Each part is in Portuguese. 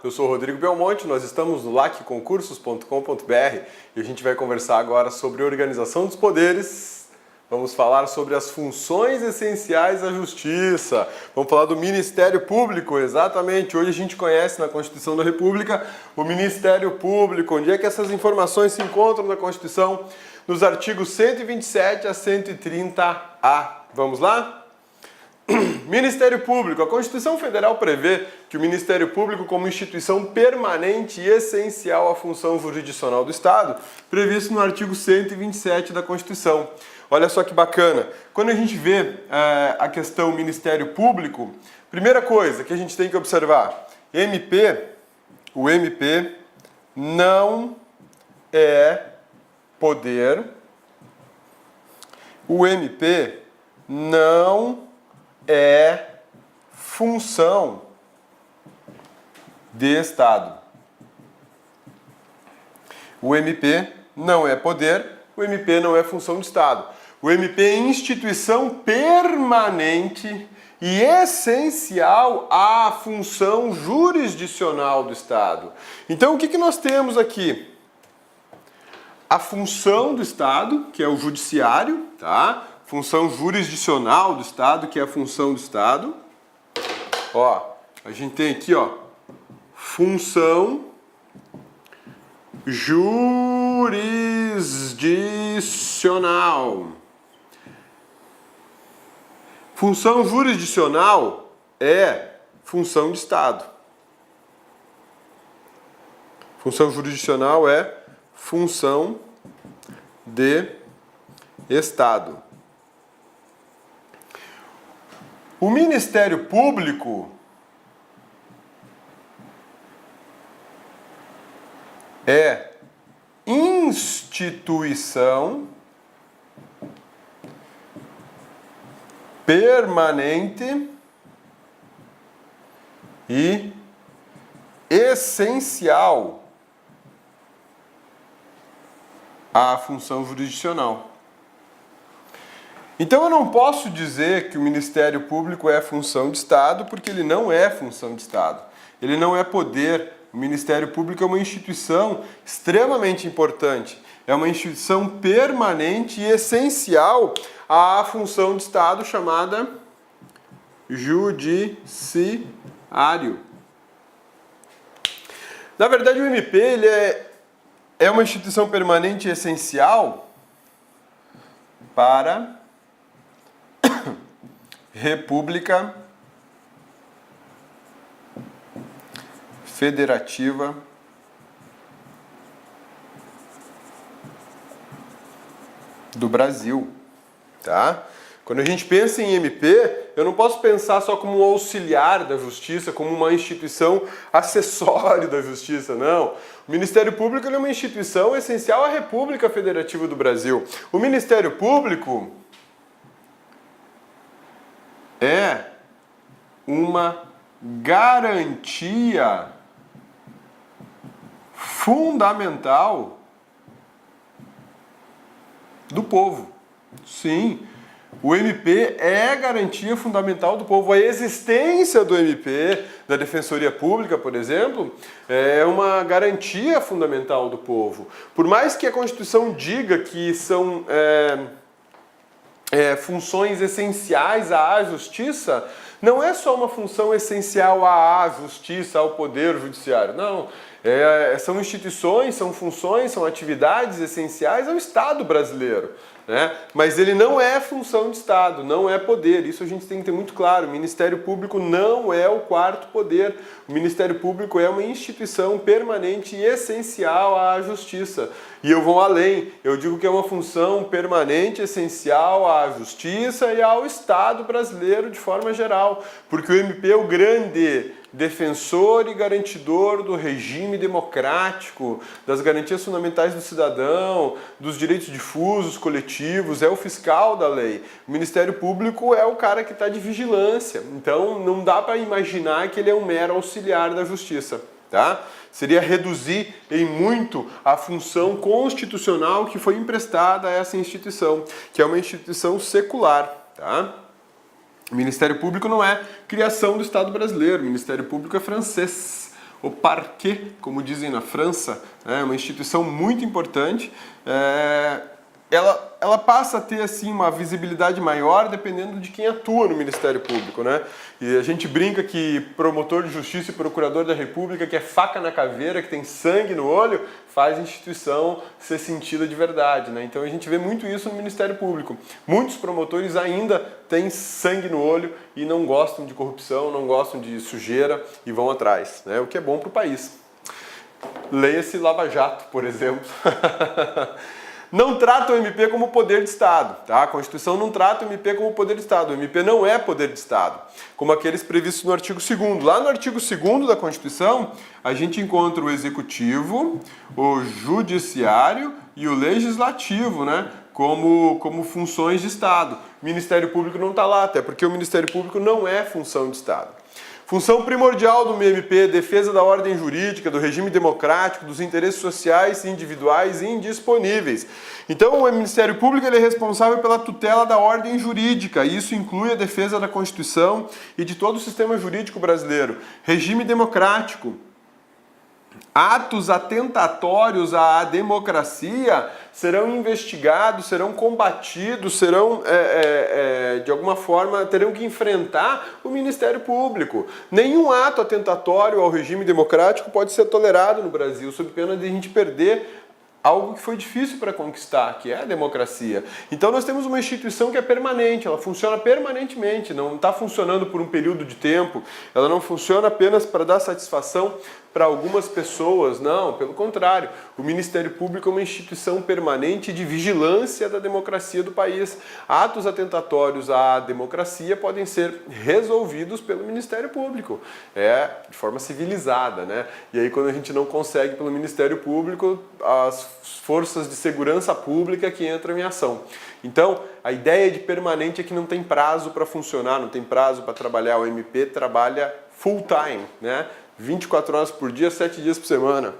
Eu sou o Rodrigo Belmonte, nós estamos no lacconcursos.com.br e a gente vai conversar agora sobre organização dos poderes. Vamos falar sobre as funções essenciais da Justiça. Vamos falar do Ministério Público, exatamente. Hoje a gente conhece na Constituição da República o Ministério Público. Onde é que essas informações se encontram na Constituição? Nos artigos 127 a 130A. Vamos lá? Ministério Público. A Constituição Federal prevê que o Ministério Público, como instituição permanente e essencial à função jurisdicional do Estado, previsto no artigo 127 da Constituição. Olha só que bacana. Quando a gente vê a questão Ministério Público, primeira coisa que a gente tem que observar, o MP não é poder, o MP não é função de Estado. O MP não é poder, o MP não é função de Estado. O MP é instituição permanente e essencial à função jurisdicional do Estado. Então, o que nós temos aqui? A função do Estado, que é o judiciário, tá? Função jurisdicional do Estado, que é a função do Estado. Ó, a gente tem aqui, ó, função jurisdicional. Função jurisdicional é função de Estado. Função jurisdicional é função de Estado. O Ministério Público é instituição permanente e essencial à função jurisdicional. Então eu não posso dizer que o Ministério Público é função de Estado, porque ele não é função de Estado. Ele não é poder. O Ministério Público é uma instituição extremamente importante. É uma instituição permanente e essencial à função de Estado chamada judiciário. Na verdade, o MP ele é uma instituição permanente e essencial para República Federativa do Brasil, tá? Quando a gente pensa em MP, eu não posso pensar só como um auxiliar da Justiça, como uma instituição acessória da Justiça, não. O Ministério Público é uma instituição essencial à República Federativa do Brasil. O Ministério Público é uma garantia fundamental do povo. Sim, o MP é garantia fundamental do povo. A existência do MP, da Defensoria Pública, por exemplo, é uma garantia fundamental do povo. Por mais que a Constituição diga que são funções essenciais à Justiça, não é só uma função essencial à Justiça, ao Poder Judiciário, não. São instituições, são funções, são atividades essenciais ao Estado brasileiro, né? Mas ele não é função de Estado, não é poder. Isso a gente tem que ter muito claro. O Ministério Público não é o quarto poder. O Ministério Público é uma instituição permanente e essencial à Justiça. E eu vou além, eu digo que é uma função permanente, essencial à Justiça e ao Estado brasileiro de forma geral, porque o MP é o grande defensor e garantidor do regime democrático, das garantias fundamentais do cidadão, dos direitos difusos, coletivos, é o fiscal da lei. O Ministério Público é o cara que está de vigilância, então não dá para imaginar que ele é um mero auxiliar da Justiça, tá? Seria reduzir em muito a função constitucional que foi emprestada a essa instituição, que é uma instituição secular, tá? O Ministério Público não é criação do Estado brasileiro, o Ministério Público é francês. o Parquet, como dizem na França, é uma instituição muito importante. Ela passa a ter assim uma visibilidade maior dependendo de quem atua no Ministério Público, né? E a gente brinca que promotor de justiça e procurador da República, que é faca na caveira, que tem sangue no olho, faz a instituição ser sentida de verdade, né? Então a gente vê muito isso no Ministério Público. Muitos promotores ainda têm sangue no olho e não gostam de corrupção, não gostam de sujeira e vão atrás, né? O que é bom para o país. Leia-se Lava Jato, por exemplo. Não trata o MP como poder de Estado, tá? A Constituição não trata o MP como poder de Estado. O MP não é poder de Estado, como aqueles previstos no artigo 2º. Lá no artigo 2º da Constituição, a gente encontra o Executivo, o Judiciário e o Legislativo, né? Como funções de Estado. O Ministério Público não está lá, até porque o Ministério Público não é função de Estado. Função primordial do MP, defesa da ordem jurídica, do regime democrático, dos interesses sociais individuais e indisponíveis. Então, o Ministério Público ele é responsável pela tutela da ordem jurídica, e isso inclui a defesa da Constituição e de todo o sistema jurídico brasileiro. Regime democrático. Atos atentatórios à democracia serão investigados, serão combatidos, serão, de alguma forma, terão que enfrentar o Ministério Público. Nenhum ato atentatório ao regime democrático pode ser tolerado no Brasil, sob pena de a gente perder algo que foi difícil para conquistar, que é a democracia. Então nós temos uma instituição que é permanente, ela funciona permanentemente, não está funcionando por um período de tempo, ela não funciona apenas para dar satisfação para algumas pessoas, não, pelo contrário. O Ministério Público é uma instituição permanente de vigilância da democracia do país. Atos atentatórios à democracia podem ser resolvidos pelo Ministério Público, de forma civilizada, né? E aí quando a gente não consegue pelo Ministério Público, as forças de segurança pública que entram em ação. Então, a ideia de permanente é que não tem prazo para funcionar, não tem prazo para trabalhar. O MP trabalha full time, né? 24 horas por dia, 7 dias por semana.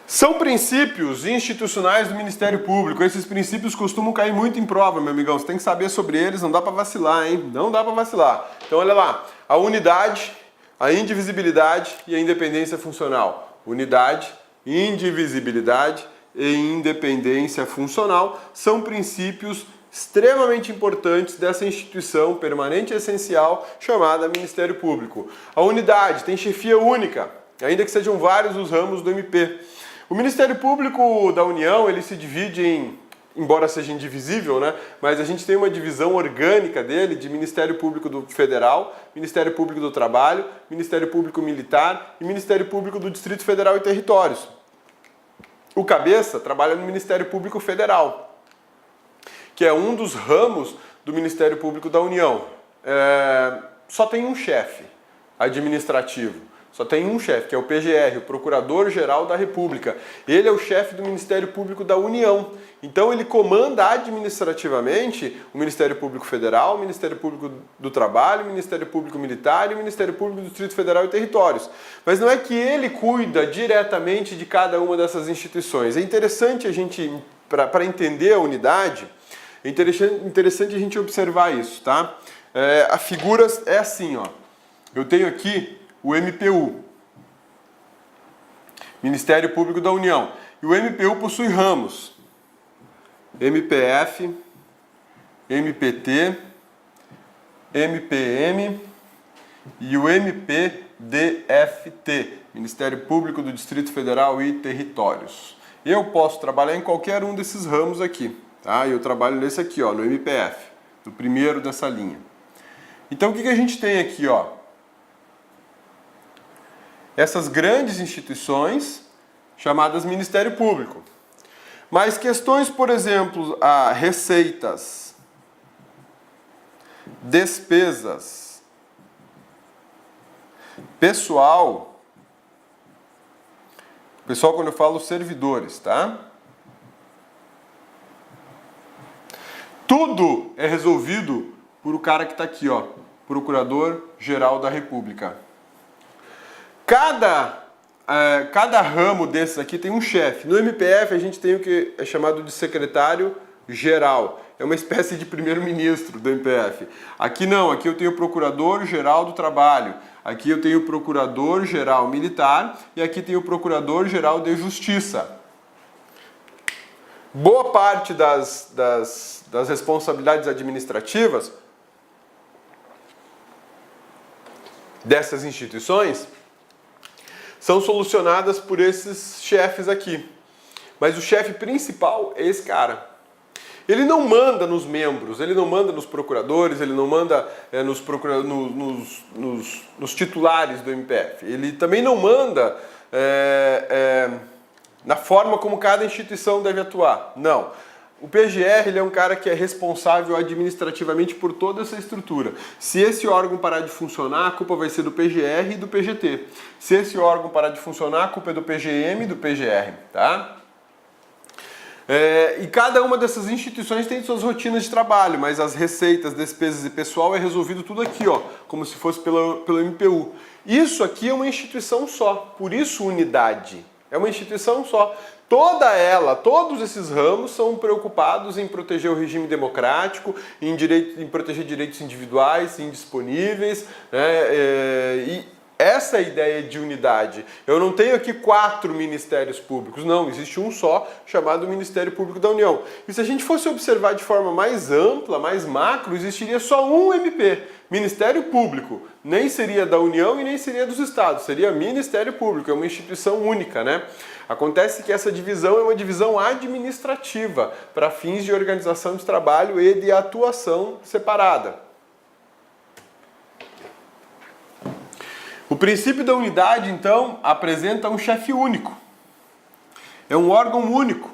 São princípios institucionais do Ministério Público. Esses princípios costumam cair muito em prova, meu amigão. Você tem que saber sobre eles, não dá para vacilar, hein? Não dá para vacilar. Então, olha lá. A unidade, a indivisibilidade e a independência funcional. Unidade, indivisibilidade e independência funcional são princípios extremamente importantes dessa instituição permanente e essencial chamada Ministério Público. A unidade tem chefia única, ainda que sejam vários os ramos do MP. O Ministério Público da União, ele se divide em, embora seja indivisível, né, mas a gente tem uma divisão orgânica dele de Ministério Público do Federal, Ministério Público do Trabalho, Ministério Público Militar e Ministério Público do Distrito Federal e Territórios. O cabeça trabalha no Ministério Público Federal, que é um dos ramos do Ministério Público da União. Só tem um chefe administrativo, só tem um chefe, que é o PGR, o Procurador-Geral da República. Ele é o chefe do Ministério Público da União. Então ele comanda administrativamente o Ministério Público Federal, o Ministério Público do Trabalho, o Ministério Público Militar e o Ministério Público do Distrito Federal e Territórios. Mas não é que ele cuida diretamente de cada uma dessas instituições. É interessante a gente, para entender a unidade, é interessante a gente observar isso, tá? A figura é assim, ó. Eu tenho aqui o MPU, Ministério Público da União. E o MPU possui ramos. MPF, MPT, MPM e o MPDFT, Ministério Público do Distrito Federal e Territórios. Eu posso trabalhar em qualquer um desses ramos aqui. Tá? Eu trabalho nesse aqui, ó, no MPF, no primeiro dessa linha. Então o que a gente tem aqui? Ó? Essas grandes instituições chamadas Ministério Público. Mas questões, por exemplo, a receitas, despesas, pessoal quando eu falo servidores, tá? Tudo é resolvido por o cara que está aqui, ó, Procurador-Geral da República. Cada ramo desses aqui tem um chefe. No MPF a gente tem o que é chamado de secretário-geral. É uma espécie de primeiro-ministro do MPF. Aqui não, aqui eu tenho o Procurador-Geral do Trabalho. Aqui eu tenho o Procurador-Geral Militar e aqui tem o Procurador-Geral de Justiça. Boa parte das responsabilidades administrativas dessas instituições são solucionadas por esses chefes aqui. Mas o chefe principal é esse cara. Ele não manda nos membros, ele não manda nos procuradores, ele não manda nos titulares do MPF. Ele também não manda na forma como cada instituição deve atuar. Não. O PGR ele é um cara que é responsável administrativamente por toda essa estrutura. Se esse órgão parar de funcionar, a culpa vai ser do PGR e do PGT. Se esse órgão parar de funcionar, a culpa é do PGM e do PGR, tá? E cada uma dessas instituições tem suas rotinas de trabalho, mas as receitas, despesas e pessoal é resolvido tudo aqui, ó, como se fosse pelo MPU. Isso aqui é uma instituição só, por isso unidade. É uma instituição só. Todos esses ramos são preocupados em proteger o regime democrático, em proteger direitos individuais, indisponíveis, né? E essa é a ideia de unidade. Eu não tenho aqui 4 ministérios públicos, não, existe um só, chamado Ministério Público da União. E se a gente fosse observar de forma mais ampla, mais macro, existiria só um MP, Ministério Público. Nem seria da União e nem seria dos Estados, seria Ministério Público, é uma instituição única, né? Acontece que essa divisão é uma divisão administrativa, para fins de organização de trabalho e de atuação separada. O princípio da unidade, então, apresenta um chefe único. É um órgão único,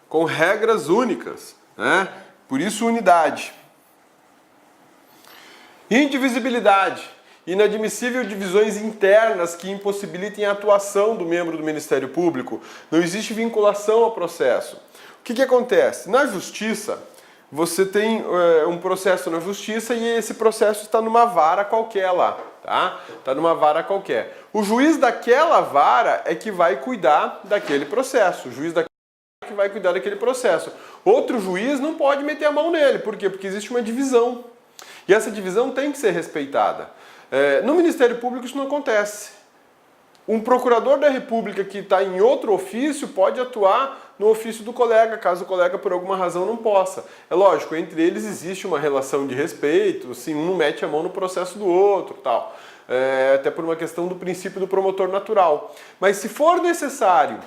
com regras únicas, né? Por isso unidade. Indivisibilidade. Inadmissível divisões internas que impossibilitem a atuação do membro do Ministério Público. Não existe vinculação ao processo. O que acontece? Na Justiça, você tem um processo na Justiça e esse processo está numa vara qualquer lá, tá? Está numa vara qualquer. O juiz daquela vara é que vai cuidar daquele processo. O juiz daquela vara é que vai cuidar daquele processo. Outro juiz não pode meter a mão nele. Por quê? Porque existe uma divisão. E essa divisão tem que ser respeitada. No Ministério Público isso não acontece. Um procurador da República que está em outro ofício pode atuar no ofício do colega, caso o colega por alguma razão não possa. É lógico, entre eles existe uma relação de respeito, assim, um não mete a mão no processo do outro, tal. Até por uma questão do princípio do promotor natural. Mas se for necessário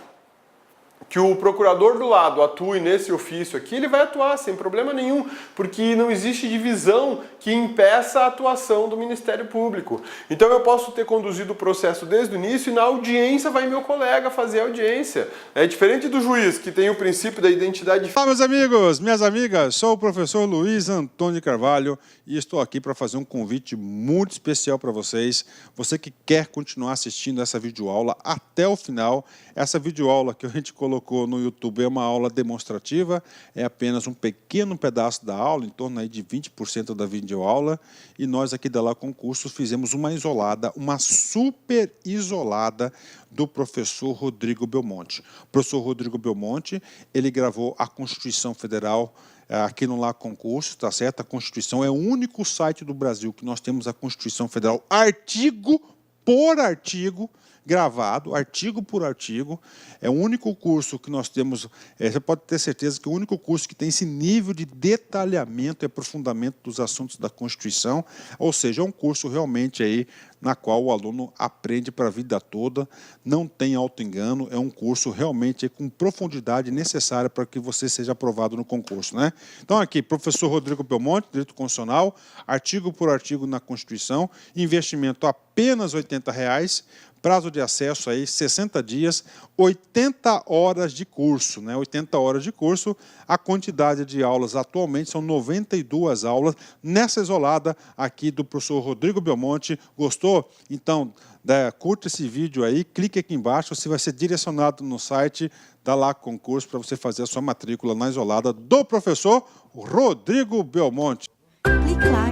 que o procurador do lado atue nesse ofício aqui, ele vai atuar sem problema nenhum, porque não existe divisão que impeça a atuação do Ministério Público. Então eu posso ter conduzido o processo desde o início e na audiência vai meu colega fazer a audiência. É diferente do juiz, que tem o princípio da identidade... Olá, meus amigos, minhas amigas, sou o professor Luiz Antônio Carvalho e estou aqui para fazer um convite muito especial para vocês. Você que quer continuar assistindo essa videoaula até o final, essa videoaula que a gente colocou no YouTube é uma aula demonstrativa, é apenas um pequeno pedaço da aula, em torno aí de 20% da videoaula, e nós aqui da La Concursos fizemos uma isolada, uma super isolada do professor Rodrigo Belmonte. O professor Rodrigo Belmonte, ele gravou a Constituição Federal aqui no La Concursos, tá certo? A Constituição é o único site do Brasil que nós temos a Constituição Federal artigo por artigo, gravado, artigo por artigo. É o único curso que nós temos, você pode ter certeza que o único curso que tem esse nível de detalhamento e aprofundamento dos assuntos da Constituição, ou seja, é um curso realmente aí na qual o aluno aprende para a vida toda, não tem auto-engano, é um curso realmente com profundidade necessária para que você seja aprovado no concurso, né? Então aqui, professor Rodrigo Belmonte, Direito Constitucional, artigo por artigo na Constituição, investimento apenas R$ 80, prazo de acesso aí 60 dias, 80 horas de curso, né? 80 horas de curso, a quantidade de aulas atualmente são 92 aulas nessa isolada aqui do professor Rodrigo Belmonte. Gostou? Então, curta esse vídeo aí, clique aqui embaixo, você vai ser direcionado no site da La Concursos para você fazer a sua matrícula na isolada do professor Rodrigo Belmonte. Clique lá.